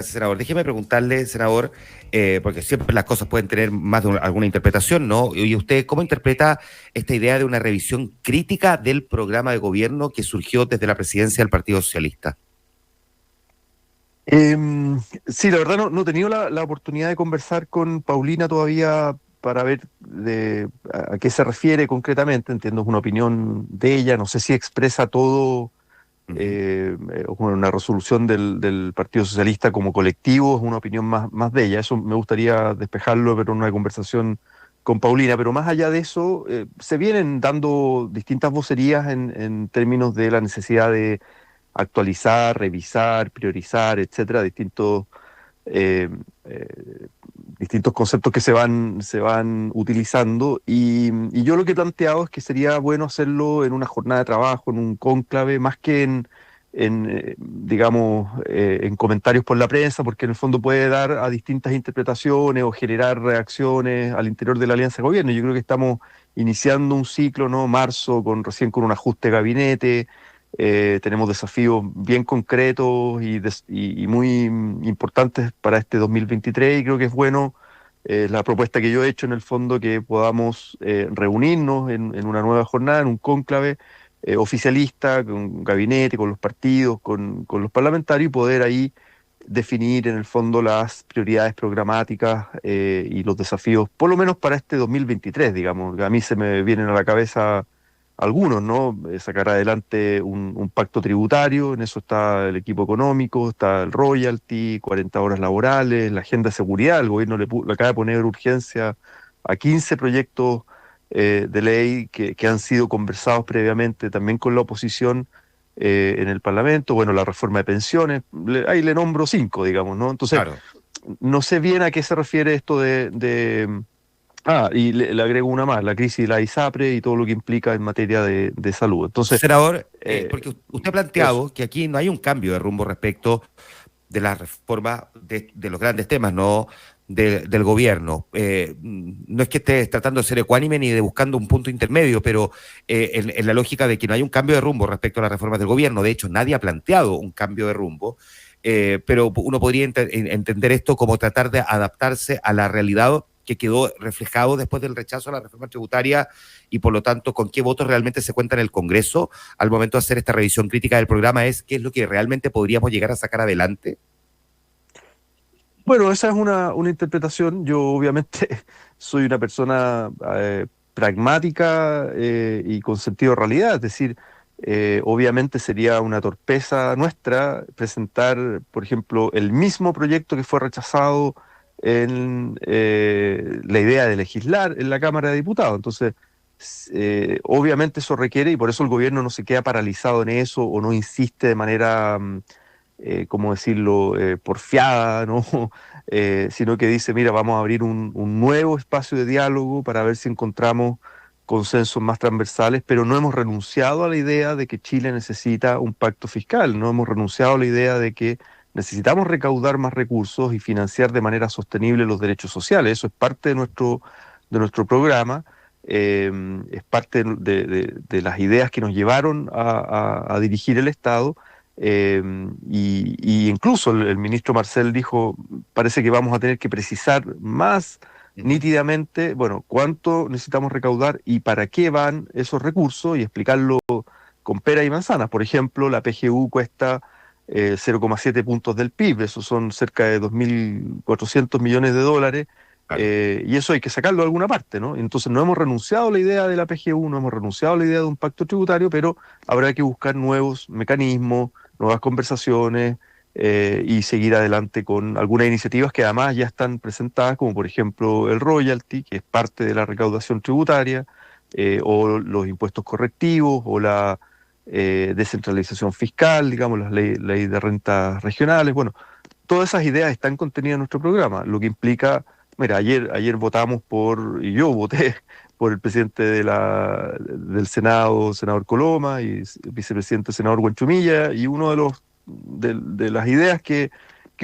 Senador, déjeme preguntarle, senador, porque siempre las cosas pueden tener más de alguna interpretación, ¿no? Y usted, ¿cómo interpreta esta idea de una revisión crítica del programa de gobierno que surgió desde la presidencia del Partido Socialista? Sí, la verdad no he tenido la oportunidad de conversar con Paulina todavía para ver a qué se refiere concretamente. Entiendo, es una opinión de ella, no sé si expresa todo, Ujú. una resolución del Partido Socialista como colectivo, es una opinión más de ella. Eso me gustaría despejarlo, pero en una conversación con Paulina. Pero más allá de eso, se vienen dando distintas vocerías en términos de la necesidad de actualizar, revisar, priorizar, etcétera, eh, eh, distintos conceptos que se van utilizando. Y yo lo que he planteado es que sería bueno hacerlo en una jornada de trabajo, en un cónclave, más que en comentarios por la prensa, porque en el fondo puede dar a distintas interpretaciones o generar reacciones al interior de la alianza de gobierno. Yo creo que estamos iniciando un ciclo, ¿no? Marzo, recién con un ajuste de gabinete. Tenemos desafíos bien concretos y muy importantes para este 2023, y creo que es bueno la propuesta que yo he hecho en el fondo, que podamos reunirnos en una nueva jornada, en un cónclave oficialista, con un gabinete, con los partidos, con los parlamentarios, y poder ahí definir en el fondo las prioridades programáticas y los desafíos, por lo menos para este 2023, digamos. A mí se me vienen a la cabeza algunos, ¿no? Sacar adelante un pacto tributario, en eso está el equipo económico, está el royalty, 40 horas laborales, la agenda de seguridad. El gobierno le acaba de poner urgencia a 15 proyectos de ley que han sido conversados previamente también con la oposición en el Parlamento. Bueno, la reforma de pensiones, ahí le nombro 5, digamos, ¿no? Entonces, Claro. no sé bien a qué se refiere esto y le agrego una más, la crisis de la ISAPRE y todo lo que implica en materia de salud. Entonces, Senador, eh, porque usted ha eso. planteado que aquí no hay un cambio de rumbo respecto de la reforma de los grandes temas, ¿no? Del gobierno. No es que esté tratando de ser ecuánime ni de buscando un punto intermedio, pero en la lógica de que no hay un cambio de rumbo respecto a las reformas del gobierno. De hecho, nadie ha planteado un cambio de rumbo, pero uno podría entender esto como tratar de adaptarse a la realidad que quedó reflejado después del rechazo a la reforma tributaria y por lo tanto con qué votos realmente se cuenta en el Congreso al momento de hacer esta revisión crítica del programa es qué es lo que realmente podríamos llegar a sacar adelante. Bueno, esa es una interpretación. Yo obviamente soy una persona pragmática y con sentido de realidad, es decir, obviamente sería una torpeza nuestra presentar, por ejemplo, el mismo proyecto que fue rechazado en la idea de legislar en la Cámara de Diputados. Entonces, obviamente eso requiere, y por eso el gobierno no se queda paralizado en eso o no insiste de manera ¿cómo decirlo?, porfiada, ¿no? Sino que dice, mira, vamos a abrir un nuevo espacio de diálogo para ver si encontramos consensos más transversales, pero no hemos renunciado a la idea de que Chile necesita un pacto fiscal, no hemos renunciado a la idea de que necesitamos recaudar más recursos y financiar de manera sostenible los derechos sociales. Eso es parte de nuestro programa. Es parte de las ideas que nos llevaron a dirigir el Estado. Y incluso el ministro Marcel dijo, parece que vamos a tener que precisar más Uh -huh. nítidamente, bueno, cuánto necesitamos recaudar y para qué van esos recursos, y explicarlo con pera y manzanas. Por ejemplo, la PGU cuesta 0,7 puntos del PIB, eso son cerca de 2.400 millones de dólares. Claro. Y eso hay que sacarlo de alguna parte, ¿no? Entonces no hemos renunciado a la idea de la PGU, no hemos renunciado a la idea de un pacto tributario, pero habrá que buscar nuevos mecanismos, nuevas conversaciones y seguir adelante con algunas iniciativas que además ya están presentadas, como por ejemplo el royalty, que es parte de la recaudación tributaria, o los impuestos correctivos, o la descentralización fiscal, digamos, las leyes de rentas regionales. Bueno, todas esas ideas están contenidas en nuestro programa, lo que implica, mira, ayer votamos y yo voté por el presidente del Senado, senador Coloma, y el vicepresidente, senador Huanchumilla, y uno de las ideas que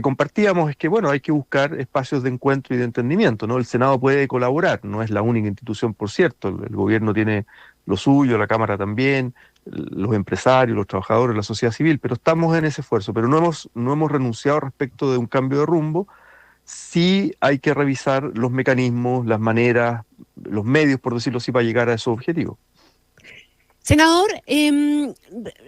compartíamos es que, bueno, hay que buscar espacios de encuentro y de entendimiento, ¿no? El Senado puede colaborar, no es la única institución, por cierto, el gobierno tiene lo suyo, la Cámara también, los empresarios, los trabajadores, la sociedad civil, pero estamos en ese esfuerzo, pero no hemos renunciado respecto de un cambio de rumbo. Sí hay que revisar los mecanismos, las maneras, los medios, por decirlo así, para llegar a esos objetivos. Senador,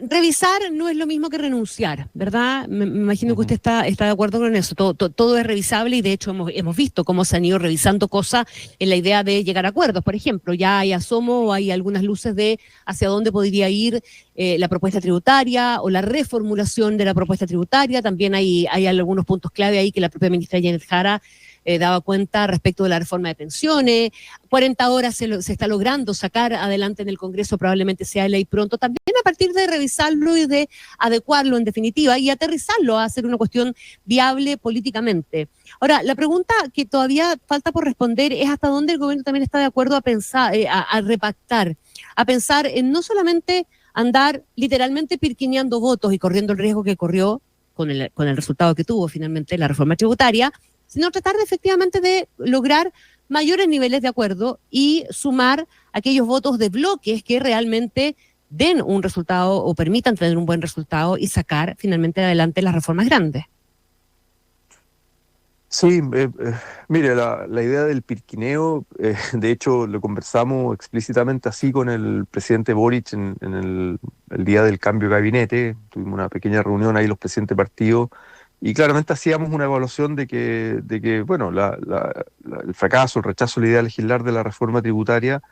revisar no es lo mismo que renunciar, ¿verdad? Me imagino que usted está de acuerdo con eso. Todo es revisable y de hecho hemos visto cómo se han ido revisando cosas en la idea de llegar a acuerdos. Por ejemplo, ya hay asomo o hay algunas luces de hacia dónde podría ir la propuesta tributaria o la reformulación de la propuesta tributaria. También hay algunos puntos clave ahí que la propia ministra Janet Jara daba cuenta respecto de la reforma de pensiones. 40 horas se está logrando sacar adelante en el Congreso, probablemente sea ley pronto, también a partir de revisarlo y de adecuarlo en definitiva y aterrizarlo a hacer una cuestión viable políticamente. Ahora, la pregunta que todavía falta por responder es hasta dónde el gobierno también está de acuerdo a pensar, a repactar, a pensar en no solamente andar literalmente pirquineando votos y corriendo el riesgo que corrió con el resultado que tuvo finalmente la reforma tributaria, sino tratar efectivamente de lograr mayores niveles de acuerdo y sumar aquellos votos de bloques que realmente den un resultado o permitan tener un buen resultado y sacar finalmente adelante las reformas grandes. Sí, mire, la idea del pirquineo, de hecho lo conversamos explícitamente así con el presidente Boric en el día del cambio de gabinete. Tuvimos una pequeña reunión ahí los presidentes de partido y claramente hacíamos una evaluación de que bueno, el fracaso, el rechazo a la idea de legislar de la reforma tributaria,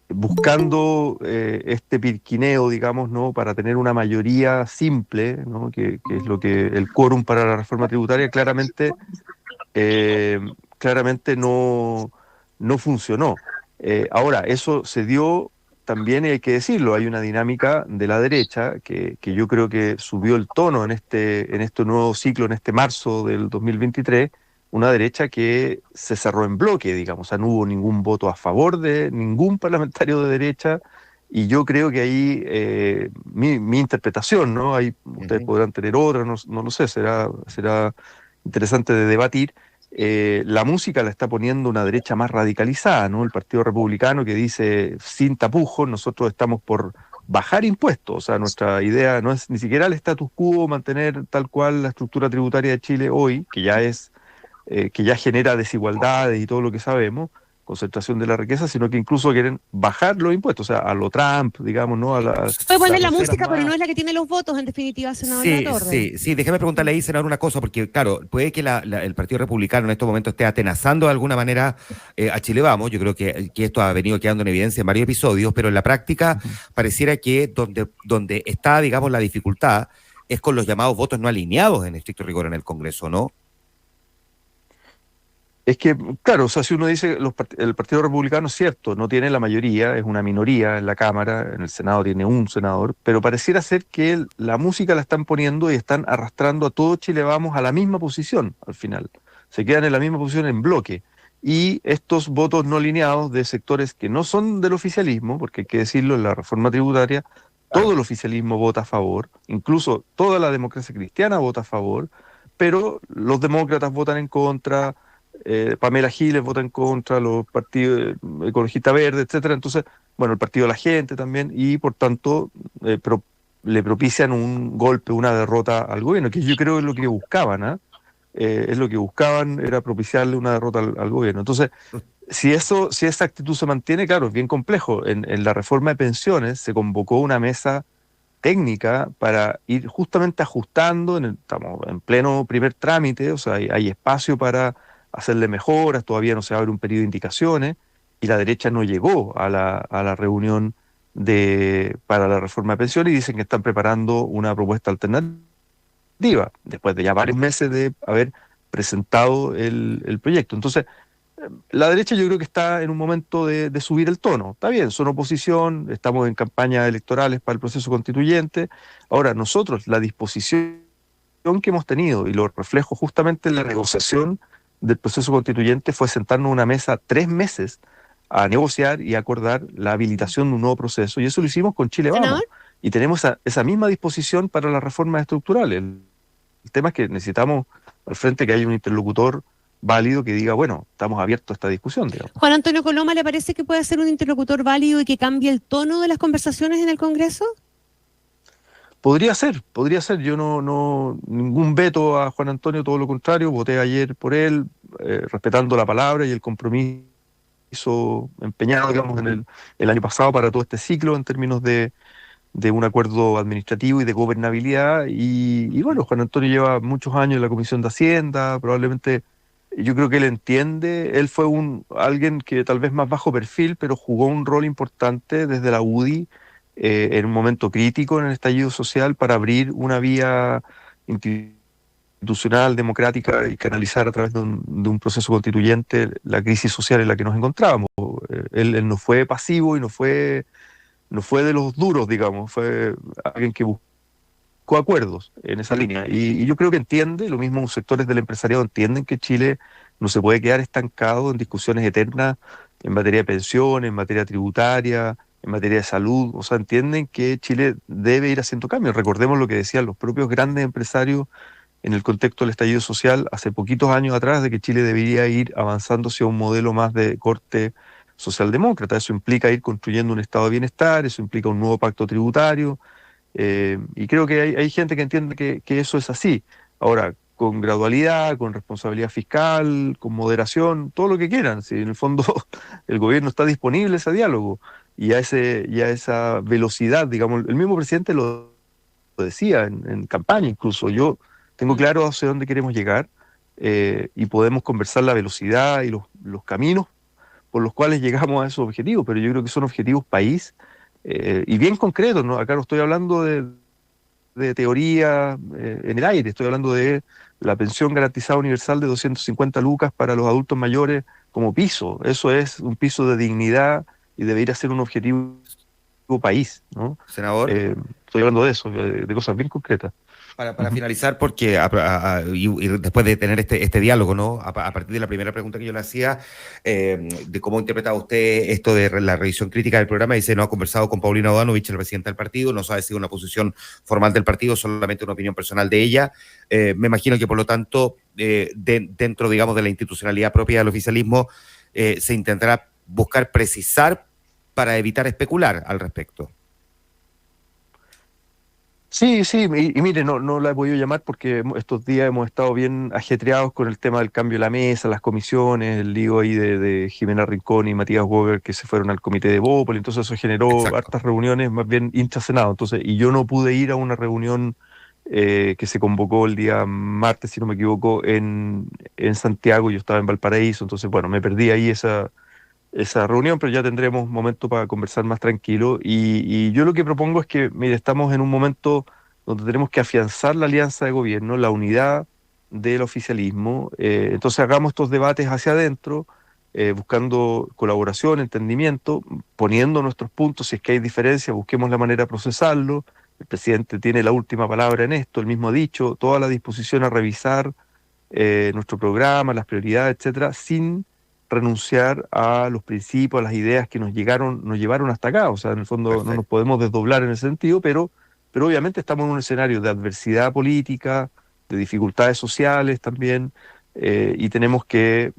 buscando este pirquineo, digamos, ¿no? Para tener una mayoría simple, ¿no? Que es lo que el quórum para la reforma tributaria, claramente no funcionó. Ahora, eso se dio también, hay que decirlo, hay una dinámica de la derecha que yo creo que subió el tono en este nuevo ciclo, en este marzo del 2023, una derecha que se cerró en bloque, digamos, o sea, no hubo ningún voto a favor de ningún parlamentario de derecha, y yo creo que ahí mi interpretación, ¿no? Ahí ustedes podrán tener otra, no lo sé, será interesante de debatir. La música la está poniendo una derecha más radicalizada, ¿no? El Partido Republicano que dice sin tapujos, nosotros estamos por bajar impuestos, o sea, nuestra idea no es ni siquiera el status quo, mantener tal cual la estructura tributaria de Chile hoy, que ya genera desigualdades y todo lo que sabemos, concentración de la riqueza, sino que incluso quieren bajar los impuestos, o sea, a lo Trump, digamos, ¿no? Puede poner la música, pero no es la que tiene los votos, en definitiva, senador Latorre. Sí, déjame preguntarle ahí, senador, una cosa, porque claro, puede que el Partido Republicano en estos momentos esté atenazando de alguna manera a Chile Vamos. Yo creo que esto ha venido quedando en evidencia en varios episodios, pero en la práctica pareciera que donde está, digamos, la dificultad es con los llamados votos no alineados en estricto rigor en el Congreso, ¿no? Es que, claro, o sea, si uno dice el Partido Republicano, es cierto, no tiene la mayoría, es una minoría en la Cámara, en el Senado tiene un senador, pero pareciera ser que la música la están poniendo y están arrastrando a todo Chile Vamos a la misma posición al final. Se quedan en la misma posición en bloque. Y estos votos no alineados de sectores que no son del oficialismo, porque hay que decirlo, en la reforma tributaria, todo el oficialismo vota a favor, incluso toda la democracia cristiana vota a favor, pero los demócratas votan en contra. Pamela Giles vota en contra, los partidos ecologistas verdes, etcétera. Entonces, bueno, el partido de la gente también, y por tanto le propician un golpe, una derrota al gobierno, que yo creo que es lo que buscaban, ¿eh? Es lo que buscaban, era propiciarle una derrota al gobierno. Entonces, si esa actitud se mantiene, claro, es bien complejo. En la reforma de pensiones se convocó una mesa técnica para ir justamente ajustando, estamos en pleno primer trámite, o sea, hay espacio para hacerle mejoras, todavía no se abre un periodo de indicaciones, y la derecha no llegó a la reunión para la reforma de pensiones y dicen que están preparando una propuesta alternativa, después de ya varios meses de haber presentado el proyecto. Entonces, la derecha yo creo que está en un momento de subir el tono. Está bien, son oposición, estamos en campañas electorales para el proceso constituyente. Ahora, nosotros, la disposición que hemos tenido, y lo reflejo justamente en la negociación del proceso constituyente, fue sentarnos en una mesa 3 meses a negociar y acordar la habilitación de un nuevo proceso, y eso lo hicimos con Chile Vamos, y tenemos esa misma disposición para las reformas estructurales. El tema es que necesitamos al frente que haya un interlocutor válido que diga, bueno, estamos abiertos a esta discusión, digamos. Juan Antonio Coloma, ¿le parece que puede ser un interlocutor válido y que cambie el tono de las conversaciones en el Congreso? Podría ser. Yo no ningún veto a Juan Antonio, todo lo contrario, voté ayer por él, respetando la palabra y el compromiso empeñado, digamos, el año pasado para todo este ciclo en términos de un acuerdo administrativo y de gobernabilidad. Y bueno, Juan Antonio lleva muchos años en la Comisión de Hacienda, probablemente yo creo que él entiende, él fue alguien que tal vez más bajo perfil, pero jugó un rol importante desde la UDI en un momento crítico en el estallido social para abrir una vía institucional, democrática y canalizar a través de un proceso constituyente la crisis social en la que nos encontrábamos. Él no fue pasivo y no fue de los duros, digamos, fue alguien que buscó acuerdos en esa línea. Y yo creo que entiende, lo mismo sectores del empresariado entienden que Chile no se puede quedar estancado en discusiones eternas en materia de pensiones, en materia tributaria, en materia de salud. O sea, entienden que Chile debe ir haciendo cambios. Recordemos lo que decían los propios grandes empresarios en el contexto del estallido social hace poquitos años atrás, de que Chile debería ir avanzando hacia un modelo más de corte socialdemócrata. Eso implica ir construyendo un estado de bienestar, eso implica un nuevo pacto tributario, y creo que hay gente que entiende que eso es así. Ahora, con gradualidad, con responsabilidad fiscal, con moderación, todo lo que quieran. Si en el fondo el gobierno está disponible a ese diálogo y a esa velocidad, digamos, el mismo presidente lo decía en campaña incluso. Yo tengo claro hacia dónde queremos llegar, y podemos conversar la velocidad y los caminos por los cuales llegamos a esos objetivos, pero yo creo que son objetivos país, y bien concretos, ¿no? Acá no estoy hablando de teoría en el aire, estoy hablando de la pensión garantizada universal de 250 lucas para los adultos mayores como piso. Eso es un piso de dignidad y debería ser un objetivo país, ¿no? Senador. Estoy hablando de eso, de cosas bien concretas. Para finalizar, porque y después de tener este diálogo, ¿no? A partir de la primera pregunta que yo le hacía, de cómo interpretaba usted esto de la revisión crítica del programa, dice, no ha conversado con Paulina Bodanovich, la presidenta del partido, no sabe si es una posición formal del partido, solamente una opinión personal de ella. Me imagino que, por lo tanto, dentro, digamos, de la institucionalidad propia del oficialismo, se intentará buscar precisar para evitar especular al respecto. Sí, y mire, no la he podido llamar porque estos días hemos estado bien ajetreados con el tema del cambio de la mesa, las comisiones, el lío ahí de Jimena Rincón y Matías Woger que se fueron al comité de Bópoli. Entonces eso generó hartas reuniones más bien intrasenado. Entonces, y yo no pude ir a una reunión que se convocó el día martes, si no me equivoco, en Santiago. Yo estaba en Valparaíso, entonces bueno, me perdí ahí esa reunión, pero ya tendremos momento para conversar más tranquilo. Y yo lo que propongo es que, mire, estamos en un momento donde tenemos que afianzar la alianza de gobierno, la unidad del oficialismo. Entonces hagamos estos debates hacia adentro, buscando colaboración, entendimiento, poniendo nuestros puntos. Si es que hay diferencias, busquemos la manera de procesarlo. El presidente tiene la última palabra en esto, él mismo ha dicho, toda la disposición a revisar nuestro programa, las prioridades, etcétera, sin renunciar a los principios, a las ideas que nos llevaron hasta acá. O sea, en el fondo Perfecto. No nos podemos desdoblar en ese sentido, pero obviamente estamos en un escenario de adversidad política, de dificultades sociales también, y tenemos que,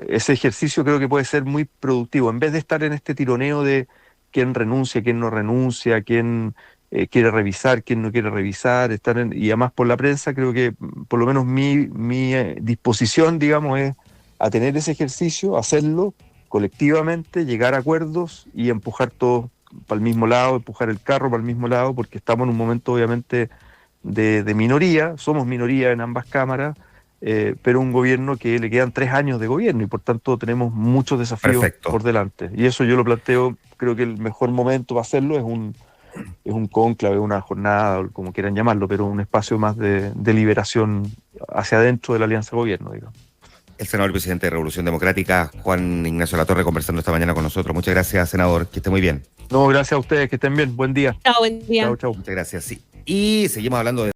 ese ejercicio creo que puede ser muy productivo, en vez de estar en este tironeo de quién renuncia, quién no renuncia, quién quiere revisar, quién no quiere revisar, y además por la prensa. Creo que por lo menos mi disposición, digamos, es a tener ese ejercicio, hacerlo colectivamente, llegar a acuerdos y empujar todo para el mismo lado, empujar el carro para el mismo lado, porque estamos en un momento obviamente de minoría, somos minoría en ambas cámaras, pero un gobierno que le quedan 3 años de gobierno y por tanto tenemos muchos desafíos Perfecto. Por delante. Y eso yo lo planteo, creo que el mejor momento para hacerlo es un cónclave, una jornada, o como quieran llamarlo, pero un espacio más de liberación hacia adentro de la alianza de gobierno, digamos. El senador y presidente de Revolución Democrática, Juan Ignacio Latorre, conversando esta mañana con nosotros. Muchas gracias, senador. Que esté muy bien. No, gracias a ustedes. Que estén bien. Buen día. Chao, buen día. Chao. Muchas gracias. Sí. Y seguimos hablando de